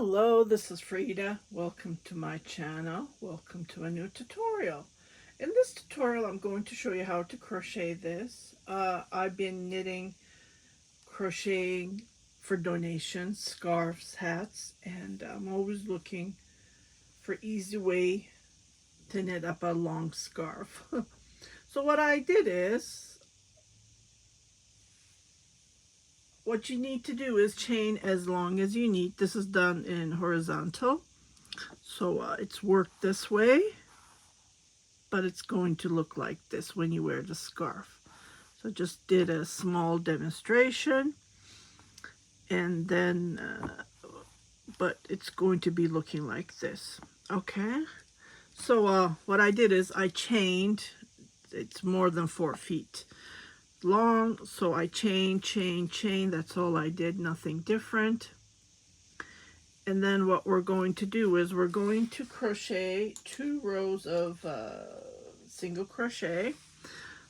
Hello, this is Frida. Welcome to my channel. Welcome to a new tutorial. In this tutorial, I'm going to show you how to crochet this. I've been knitting, crocheting for donations, scarves, hats, and I'm always looking for easy way to knit up a long scarf. So what I did is, what you need to do is chain as long as you need. This is done in horizontal. So it's worked this way, but it's going to look like this when you wear the scarf. So just did a small demonstration, and then, but it's going to be looking like this. Okay, so what I did is I chained, it's more than 4 feet long, so I chain, that's all I did, nothing different. And then what we're going to do is we're going to crochet 2 rows of single crochet.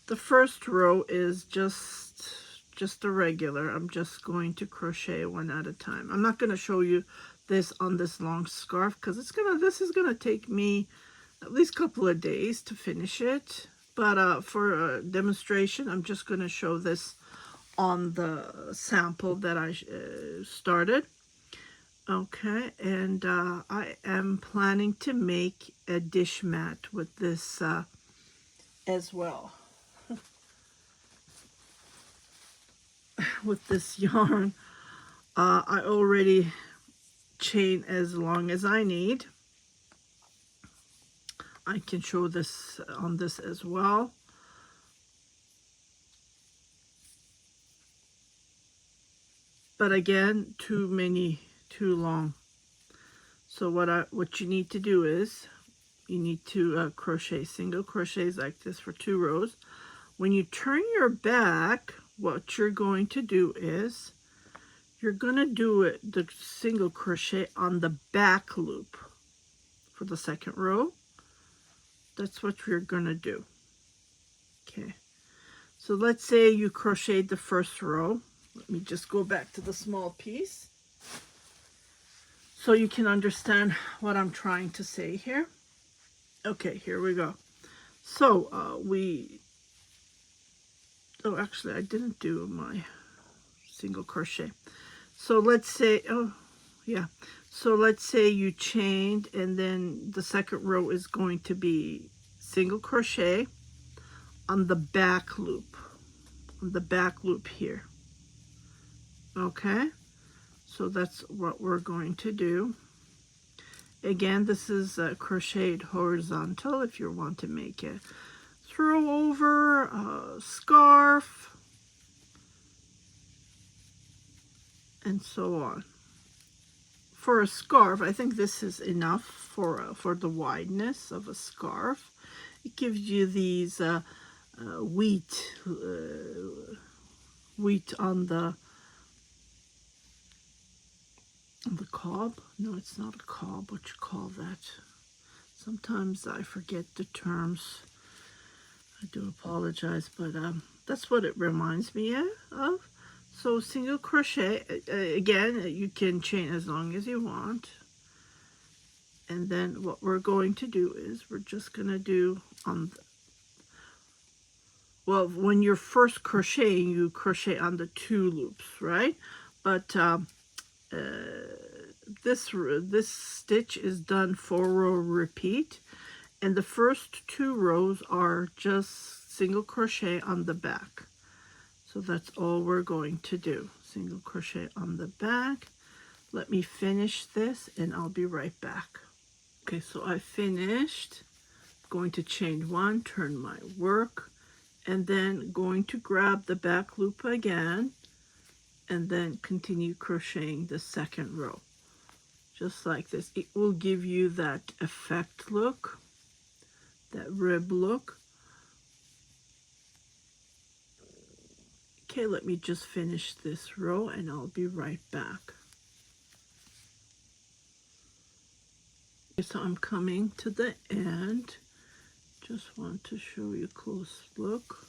The first row is just a regular. I'm just going to crochet one at a time. I'm not going to show you this on this long scarf because this is gonna take me at least a couple of days to finish it. But for a demonstration, I'm just going to show this on the sample that I started. Okay, and I am planning to make a dish mat with this as well. With this yarn, I already chain as long as I need. I can show this on this as well. But again, too long. So what you need to do is you need to crochet single crochets like this for 2 rows. When you turn your back, what you're going to do is you're going to do the single crochet on the back loop for the second row. That's what you're going to do. Okay, so let's say you crocheted the first row. Let me just go back to the small piece so you can understand what I'm trying to say here. Okay, here we go. So oh, actually I didn't do my single crochet. So let's say, oh yeah, so let's say you chained, and then the second row is going to be single crochet on the back loop, here. Okay, so that's what we're going to do. Again, this is crocheted horizontal. If you want to make a throw over, scarf, and so on. For a scarf, I think this is enough for the wideness of a scarf. It gives you these wheat on the cob. No, it's not a cob. What you call that? Sometimes I forget the terms. I do apologize, but that's what it reminds me of. So single crochet, again, you can chain as long as you want. And then what we're going to do is we're just going to do well, when you're first crocheting, you crochet on the 2 loops, right? But this stitch is done 4-row repeat, and the first 2 rows are just single crochet on the back. So that's all we're going to do, single crochet on the back. Let me finish this and I'll be right back. Okay, so I finished. Going to chain 1, turn my work, and then going to grab the back loop again, and then continue crocheting the second row. Just like this. It will give you that effect look, that rib look. Okay, let me just finish this row and I'll be right back. Okay, so I'm coming to the end. Just want to show you a close look.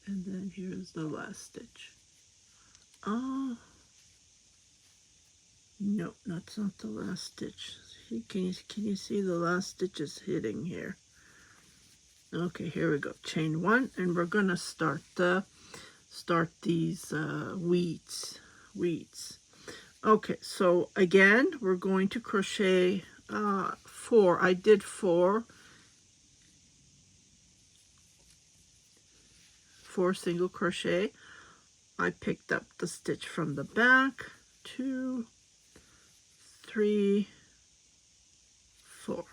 And then here's the last stitch. No, that's not the last stitch. Can you see the last stitch is hitting here? Okay, here we go. Chain 1, and we're gonna start these weeds. Okay, so again, we're going to crochet 4. I did 4 single crochet. I picked up the stitch from the back, 2, 3, 4.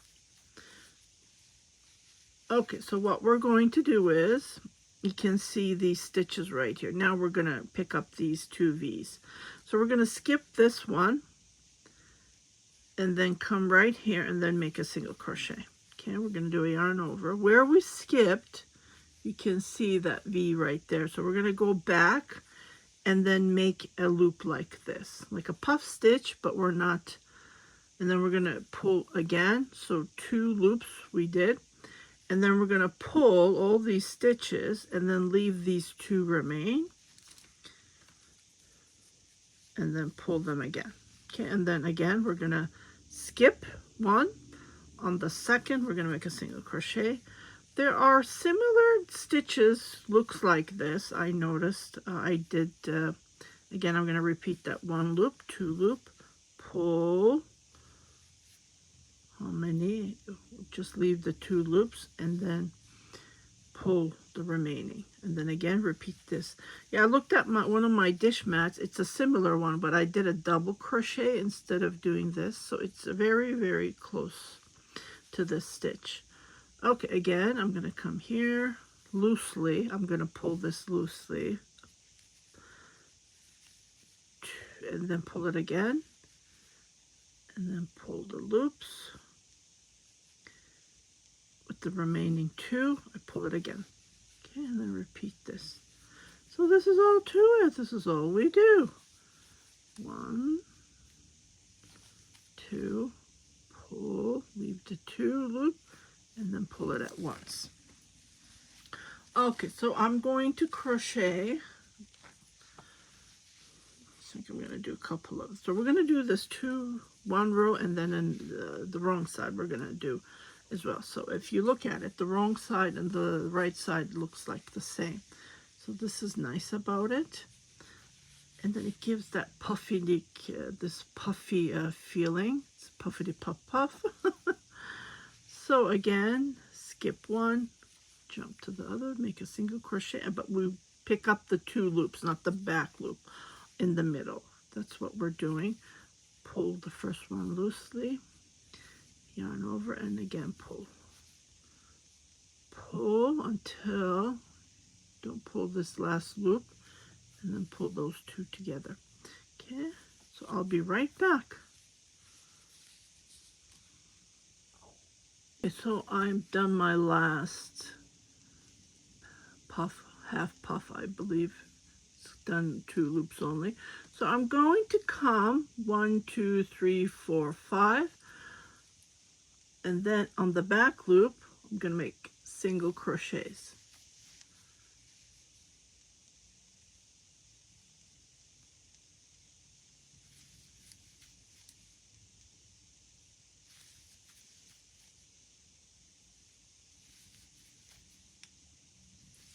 Okay, so what we're going to do is, you can see these stitches right here. Now we're going to pick up these 2 V's. So we're going to skip this one and then come right here and then make a single crochet. Okay, we're going to do a yarn over. Where we skipped, you can see that V right there. So we're going to go back and then make a loop like this, like a puff stitch, but we're not. And then we're going to pull again. So 2 loops we did. And then we're going to pull all these stitches and then leave these 2 remain. And then pull them again. Okay, and then again, we're going to skip 1. On the second, we're going to make a single crochet. There are similar stitches, looks like this. I noticed I did, again, I'm going to repeat that 1 loop, 2 loop, pull. How many? Just leave the 2 loops and then pull the remaining, and then again repeat this. Yeah, I looked at one of my dish mats. It's a similar one, but I did a double crochet instead of doing this, so it's very, very close to this stitch. Okay, again, I'm going to come here loosely. I'm going to pull this loosely and then pull it again, and then pull the loops. With the remaining 2, I pull it again. Okay, and then repeat this. So this is all to it. This is all we do. 1, 2, pull, leave the 2 loop, and then pull it at once. Okay, so I'm going to crochet. I think I'm going to do a couple of. So we're going to do this 1 row, and then in the wrong side we're going to do as well. So if you look at it, the wrong side and the right side looks like the same. So this is nice about it. And then it gives that puffy, this puffy feeling. It's puffity puff puff. So again, skip 1, jump to the other, make a single crochet, but we pick up the 2 loops, not the back loop in the middle. That's what we're doing. Pull the first one loosely, yarn over, and again pull until, don't pull this last loop, and then pull those 2 together. Okay, so I'll be right back. Okay, so I'm done my last puff, half puff, I believe. It's done 2 loops only. So I'm going to come 1, 2, 3, 4, 5. And then on the back loop, I'm going to make single crochets.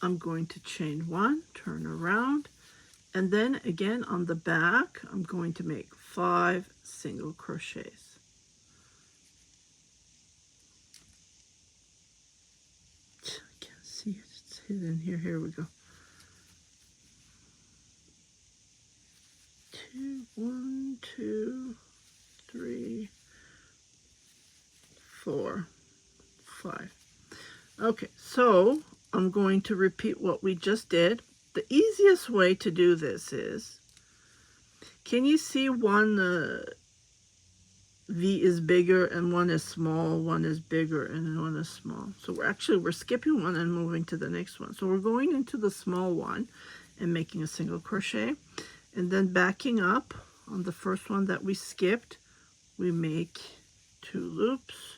I'm going to chain 1, turn around, and then again on the back, I'm going to make 5 single crochets. See, it's hidden here. Here we go. 1, 2, 3, 4, 5. Okay, so I'm going to repeat what we just did. The easiest way to do this is, can you see one V is bigger and one is small, one is bigger and one is small? So we're skipping one and moving to the next one. So we're going into the small one and making a single crochet, and then backing up on the first one that we skipped, we make 2 loops,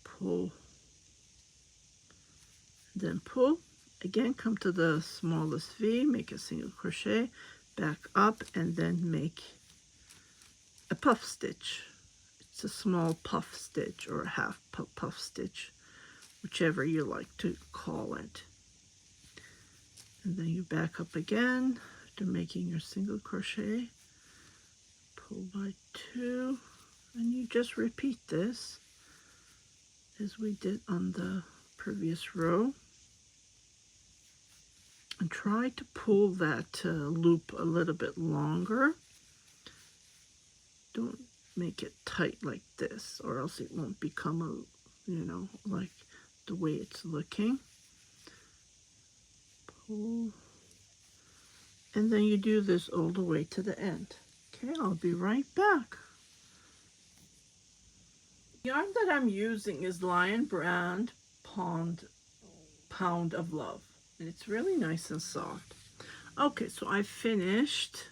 pull, then pull, again come to the smallest V, make a single crochet, back up, and then make a puff stitch. It's a small puff stitch or a half puff stitch, whichever you like to call it. And then you back up again after making your single crochet, pull by 2, and you just repeat this as we did on the previous row. And try to pull that loop a little bit longer. Don't make it tight like this, or else it won't become a, you know, like the way it's looking. Pull. And then you do this all the way to the end. Okay, I'll be right back. The yarn that I'm using is Lion Brand Pound of Love. And it's really nice and soft. Okay, so I finished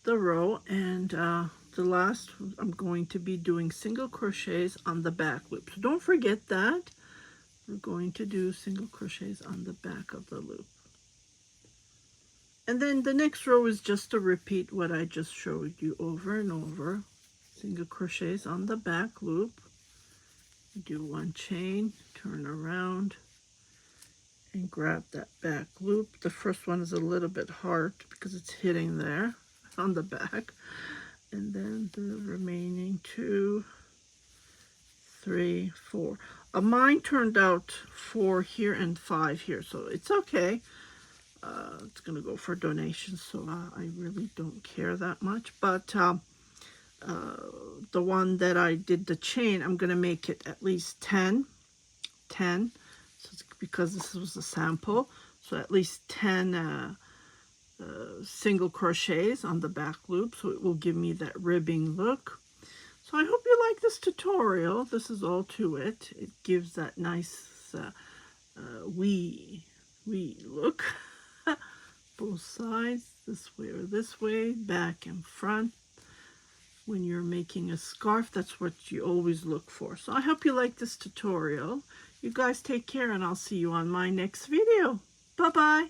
the row, and the last, I'm going to be doing single crochets on the back loop. So don't forget that. We're going to do single crochets on the back of the loop. And then the next row is just to repeat what I just showed you over and over. Single crochets on the back loop. Do 1 chain, turn around, and grab that back loop. The first one is a little bit hard because it's hitting there on the back. And then the remaining 2, 3, 4. Mine turned out 4 here and 5 here, so it's okay. It's gonna go for donations, so I really don't care that much. But the one that I did the chain, I'm gonna make it at least 10. So it's because this was a sample, so at least 10 single crochets on the back loop, so it will give me that ribbing look. So I hope you like this tutorial. This is all to it. It gives that nice wee look. Both sides, this way or this way, back and front. When you're making a scarf, that's what you always look for. So I hope you like this tutorial. You guys take care, and I'll see you on my next video. Bye-bye.